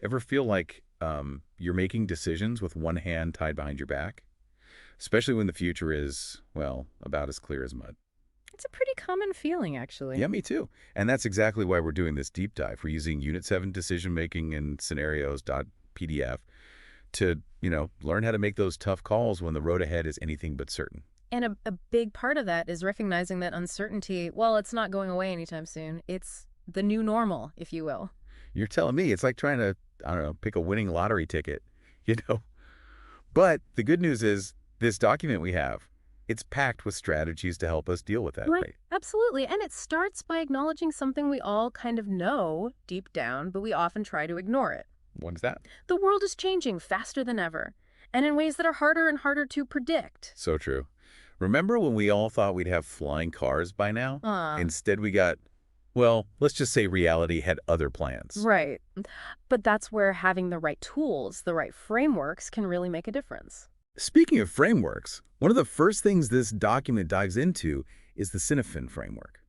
Ever feel like you're making decisions with one hand tied behind your back? Especially when the future is, well, about as clear as mud. It's a pretty common feeling, actually. Yeah, me too. And that's exactly why we're doing this deep dive. We're using Unit 7 decision making and scenarios.pdf to, learn how to make those tough calls when the road ahead is anything but certain. And a big part of that is recognizing that uncertainty, well, it's not going away anytime soon. It's the new normal, if you will. You're telling me it's like trying to, I don't know, pick a winning lottery ticket, you know? But the good news is this document we have, it's packed with strategies to help us deal with that, Right. right? Absolutely. And it starts by acknowledging something we all kind of know deep down, but we often try to ignore it. What's that? The world is changing faster than ever, and in ways that are harder and harder to predict. So true. Remember when we all thought we'd have flying cars by now? Ah, Instead, we got, well, let's just say reality had other plans. right. But that's where having the right tools, the right frameworks can really make a difference. Speaking of frameworks, one of the first things this document dives into is the Cinefin framework.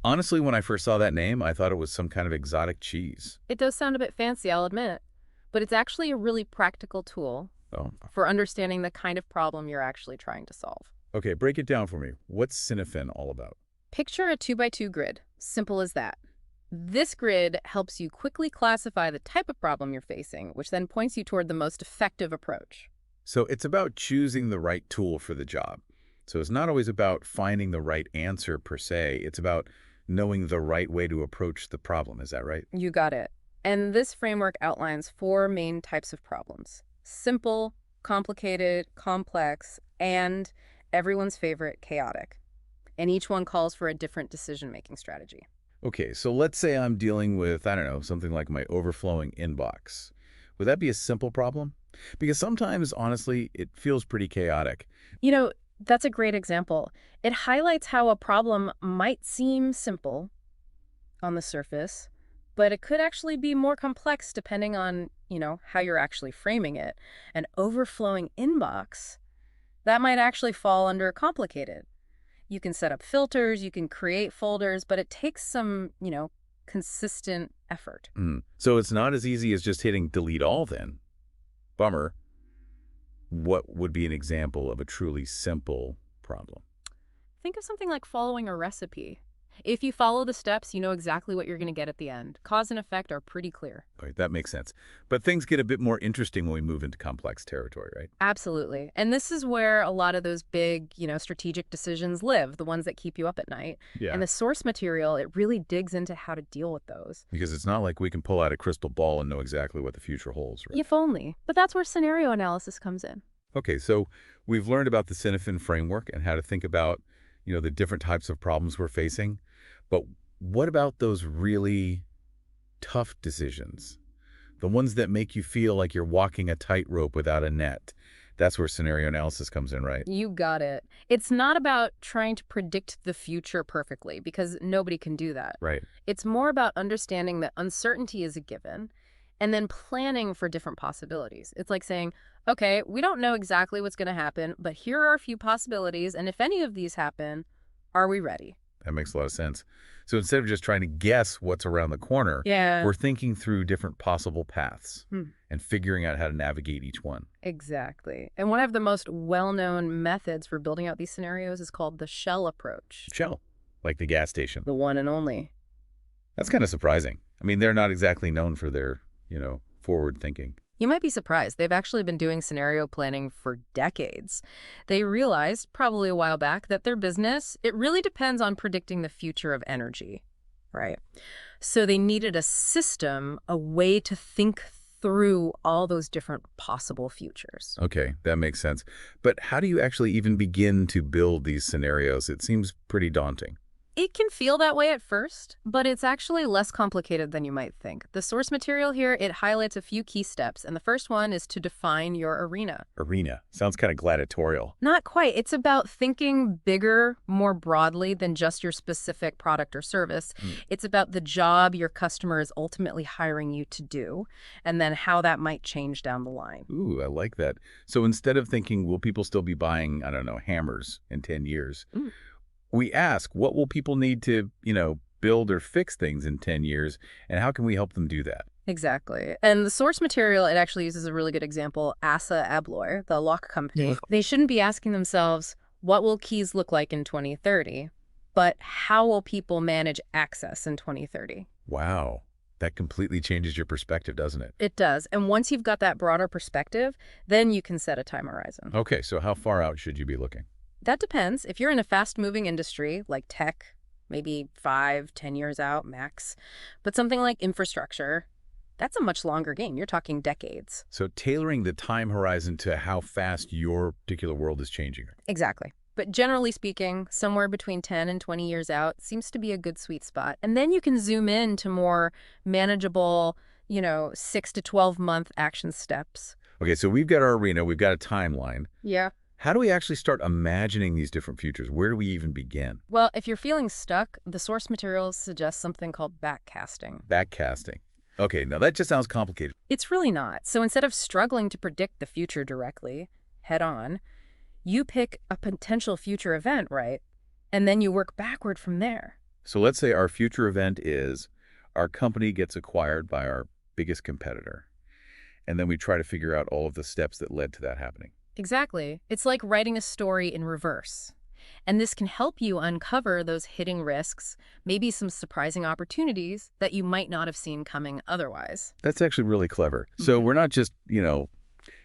Honestly, when I first saw that name, I thought it was some kind of exotic cheese. It does sound a bit fancy, I'll admit, but it's actually a really practical tool Oh, for understanding the kind of problem you're actually trying to solve. okay, break it down for me. What's Cinefin all about? Picture a 2 by 2 grid. Simple as that. This grid helps you quickly classify the type of problem you're facing, which then points you toward the most effective approach. So it's about choosing the right tool for the job. So it's not always about finding the right answer per se. It's about knowing the right way to approach the problem. Is that right? You got it. And this framework outlines 4 main types of problems: simple, complicated, complex, and everyone's favorite, chaotic. And each one calls for a different decision making strategy. Okay, so let's say I'm dealing with, I don't know, something like my overflowing inbox. Would that be a simple problem? Because sometimes, honestly, it feels pretty chaotic. You know, that's a great example. It highlights how a problem might seem simple on the surface, but it could actually be more complex depending on, how you're actually framing it. An overflowing inbox, that might actually fall under complicated. You can set up filters, you can create folders, but it takes some, consistent effort. So it's not as easy as just hitting delete all then. Bummer. What would be an example of a truly simple problem? Think of something like following a recipe. If you follow the steps, you know exactly what you're going to get at the end. Cause and effect are pretty clear. Right, that makes sense. But things get a bit more interesting when we move into complex territory, right? Absolutely. And this is where a lot of those big, strategic decisions live, the ones that keep you up at night. Yeah. And the source material, it really digs into how to deal with those. Because it's not like we can pull out a crystal ball and know exactly what the future holds, right? If only. But that's where scenario analysis comes in. Okay, so we've learned about the Cinefin framework and how to think about, the different types of problems we're facing. But what about those really tough decisions? The ones that make you feel like you're walking a tightrope without a net. That's where scenario analysis comes in, right? You got it. It's not about trying to predict the future perfectly because nobody can do that. Right. It's more about understanding that uncertainty is a given and then planning for different possibilities. It's like saying, okay, we don't know exactly what's going to happen, but here are a few possibilities. And if any of these happen, are we ready? That makes a lot of sense. So instead of just trying to guess what's around the corner, Yeah. we're thinking through different possible paths Hmm. and figuring out how to navigate each one. Exactly. And one of the most well-known methods for building out these scenarios is called the shell approach, Shell, like the gas station. the one and only. That's kind of surprising. I mean, they're not exactly known for their, forward thinking. You might be surprised. They've actually been doing scenario planning for decades. They realized, probably a while back, that their business, it really depends on predicting the future of energy, right? So they needed a system, a way to think through all those different possible futures. Okay, that makes sense. But how do you actually even begin to build these scenarios? It seems pretty daunting. It can feel that way at first, but it's actually less complicated than you might think. The source material here, it highlights a few key steps, and the first one is to define your arena. Arena. Sounds kind of gladiatorial. Not quite. It's about thinking bigger, more broadly than just your specific product or service. Mm. It's about the job your customer is ultimately hiring you to do, and then how that might change down the line. Ooh, I like that. So instead of thinking, will people still be buying, I don't know, hammers in 10 years? Mm. We ask, what will people need to, build or fix things in 10 years, and how can we help them do that? Exactly. And the source material, it actually uses a really good example, ASSA ABLOY, the lock company. They shouldn't be asking themselves, what will keys look like in 2030? But how will people manage access in 2030? Wow. That completely changes your perspective, doesn't it? It does. And once you've got that broader perspective, then you can set a time horizon. Okay, so how far out should you be looking? That depends. If you're in a fast-moving industry like tech, maybe 5, 10 years out max. But something like infrastructure, that's a much longer game. You're talking decades. So tailoring the time horizon to how fast your particular world is changing. Exactly. But generally speaking, somewhere between 10 and 20 years out seems to be a good sweet spot. And then you can zoom in to more manageable, 6 to 12-month action steps. Okay, so we've got our arena, we've got a timeline. Yeah. How do we actually start imagining these different futures? Where do we even begin? Well, if you're feeling stuck, the source materials suggest something called backcasting. Backcasting. Okay, now that just sounds complicated. It's really not. So instead of struggling to predict the future directly, head on, you pick a potential future event, right? And then you work backward from there. So let's say our future event is our company gets acquired by our biggest competitor. And then we try to figure out all of the steps that led to that happening. Exactly. It's like writing a story in reverse. And this can help you uncover those hidden risks, maybe some surprising opportunities that you might not have seen coming otherwise. That's actually really clever. So we're not just,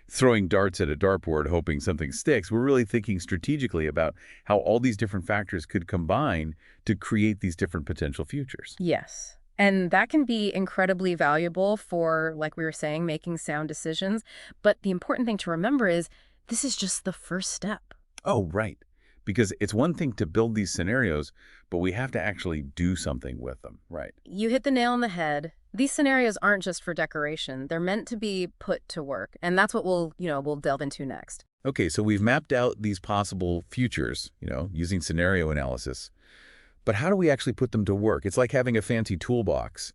throwing darts at a dartboard hoping something sticks. We're really thinking strategically about how all these different factors could combine to create these different potential futures. Yes. And that can be incredibly valuable for, like we were saying, making sound decisions. But the important thing to remember is this is just the first step. Oh, right. Because it's one thing to build these scenarios, but we have to actually do something with them, right? You hit the nail on the head. These scenarios aren't just for decoration. They're meant to be put to work. And that's what we'll delve into next. Okay, so we've mapped out these possible futures, using scenario analysis. But how do we actually put them to work? It's like having a fancy toolbox.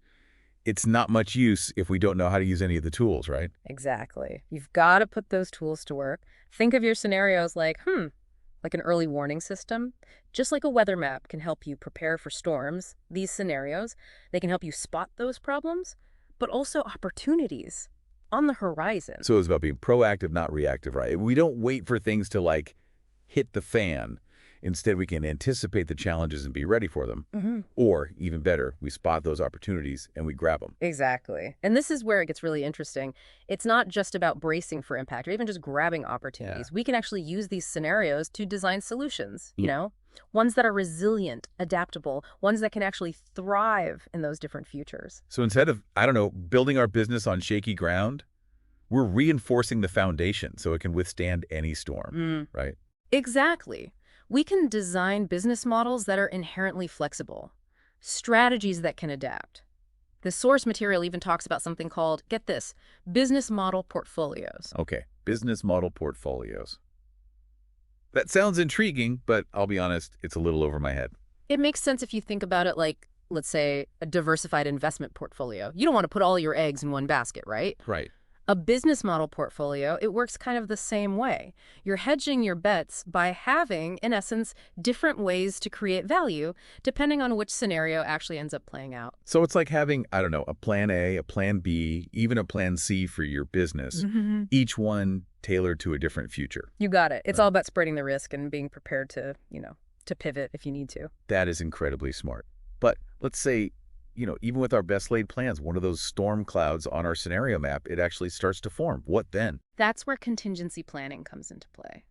It's not much use if we don't know how to use any of the tools, right? Exactly. You've got to put those tools to work. Think of your scenarios like an early warning system. Just like a weather map can help you prepare for storms, these scenarios, they can help you spot those problems, but also opportunities on the horizon. So it's about being proactive, not reactive, right? We don't wait for things to, hit the fan. Instead, we can anticipate the challenges and be ready for them. Or, even better, we spot those opportunities and we grab them. Exactly. And this is where it gets really interesting. It's not just about bracing for impact or even just grabbing opportunities. Yeah. We can actually use these scenarios to design solutions, ones that are resilient, adaptable, ones that can actually thrive in those different futures. So instead of, building our business on shaky ground, we're reinforcing the foundation so it can withstand any storm, right? Exactly. We can design business models that are inherently flexible, strategies that can adapt. The source material even talks about something called, get this, business model portfolios. Okay, business model portfolios. That sounds intriguing, but I'll be honest, it's a little over my head. It makes sense if you think about it like, let's say, a diversified investment portfolio. You don't want to put all your eggs in one basket, right? Right. A business model portfolio, it works kind of the same way. You're hedging your bets by having, in essence, different ways to create value, depending on which scenario actually ends up playing out. So it's like having, a plan A, a plan B, even a plan C for your business, each one tailored to a different future. You got it. It's all about spreading the risk and being prepared to, to pivot if you need to. That is incredibly smart. But let's say, even with our best laid plans, one of those storm clouds on our scenario map, it actually starts to form. What then? That's where contingency planning comes into play.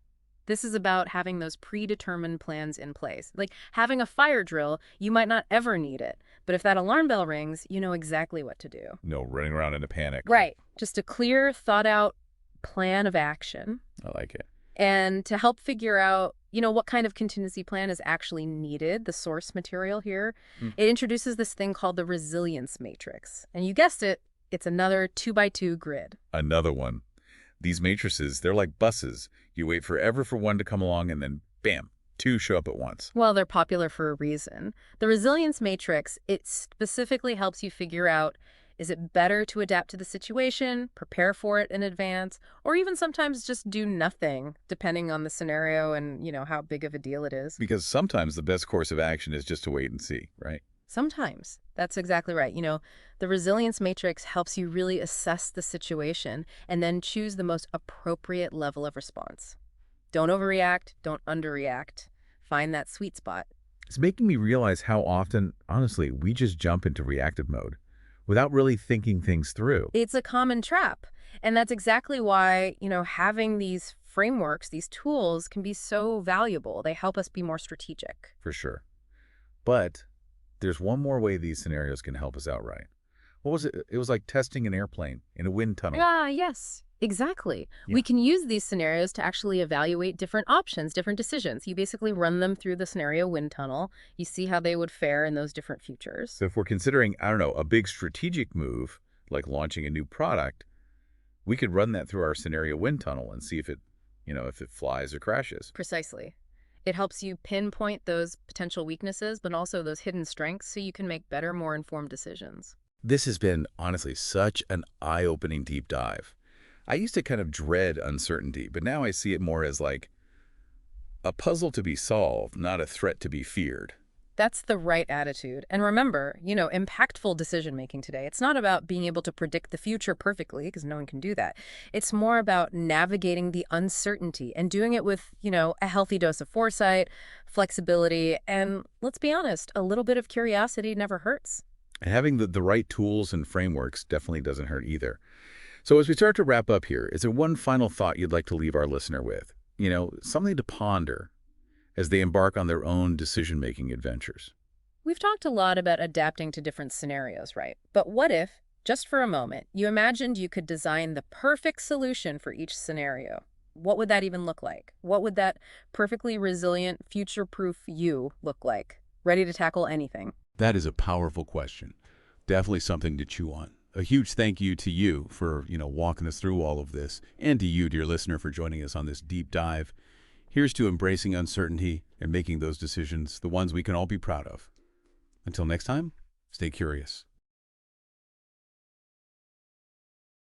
This is about having those predetermined plans in place. Like having a fire drill, you might not ever need it. But if that alarm bell rings, you know exactly what to do. No running around in a panic. Right. Just a clear, thought-out plan of action. I like it. And to help figure out, what kind of contingency plan is actually needed, the source material here, it introduces this thing called the resilience matrix. And you guessed it, it's another 2x2 grid. Another one. These matrices, they're like buses. You wait forever for one to come along and then, bam, two show up at once. Well, they're popular for a reason. The resilience matrix, it specifically helps you figure out, is it better to adapt to the situation, prepare for it in advance, or even sometimes just do nothing, depending on the scenario and, how big of a deal it is? Because sometimes the best course of action is just to wait and see, right? Sometimes. That's exactly right. The resilience matrix helps you really assess the situation and then choose the most appropriate level of response. Don't overreact, don't underreact. Find that sweet spot. It's making me realize how often, honestly, we just jump into reactive mode without really thinking things through. It's a common trap. And that's exactly why, having these frameworks, these tools can be so valuable. They help us be more strategic. For sure. But there's one more way these scenarios can help us out, right? What was it? It was like testing an airplane in a wind tunnel. Ah, yes, exactly. Yeah. We can use these scenarios to actually evaluate different options, different decisions. You basically run them through the scenario wind tunnel. You see how they would fare in those different futures. So if we're considering, I don't know, a big strategic move, like launching a new product, we could run that through our scenario wind tunnel and see if it flies or crashes. Precisely. It helps you pinpoint those potential weaknesses, but also those hidden strengths so you can make better, more informed decisions. This has been, honestly, such an eye-opening deep dive. I used to kind of dread uncertainty, but now I see it more as like a puzzle to be solved, not a threat to be feared. That's the right attitude. And remember, impactful decision making today, it's not about being able to predict the future perfectly, because no one can do that. It's more about navigating the uncertainty and doing it with, a healthy dose of foresight, flexibility, and let's be honest, a little bit of curiosity never hurts. And having the right tools and frameworks definitely doesn't hurt either. So as we start to wrap up here, is there one final thought you'd like to leave our listener with? Something to ponder as they embark on their own decision-making adventures. We've talked a lot about adapting to different scenarios, right? But what if, just for a moment, you imagined you could design the perfect solution for each scenario? What would that even look like? What would that perfectly resilient, future-proof you look like? Ready to tackle anything? That is a powerful question. Definitely something to chew on. A huge thank you to you for, walking us through all of this, and to you, dear listener, for joining us on this deep dive. Here's to embracing uncertainty and making those decisions, the ones we can all be proud of. Until next time, stay curious.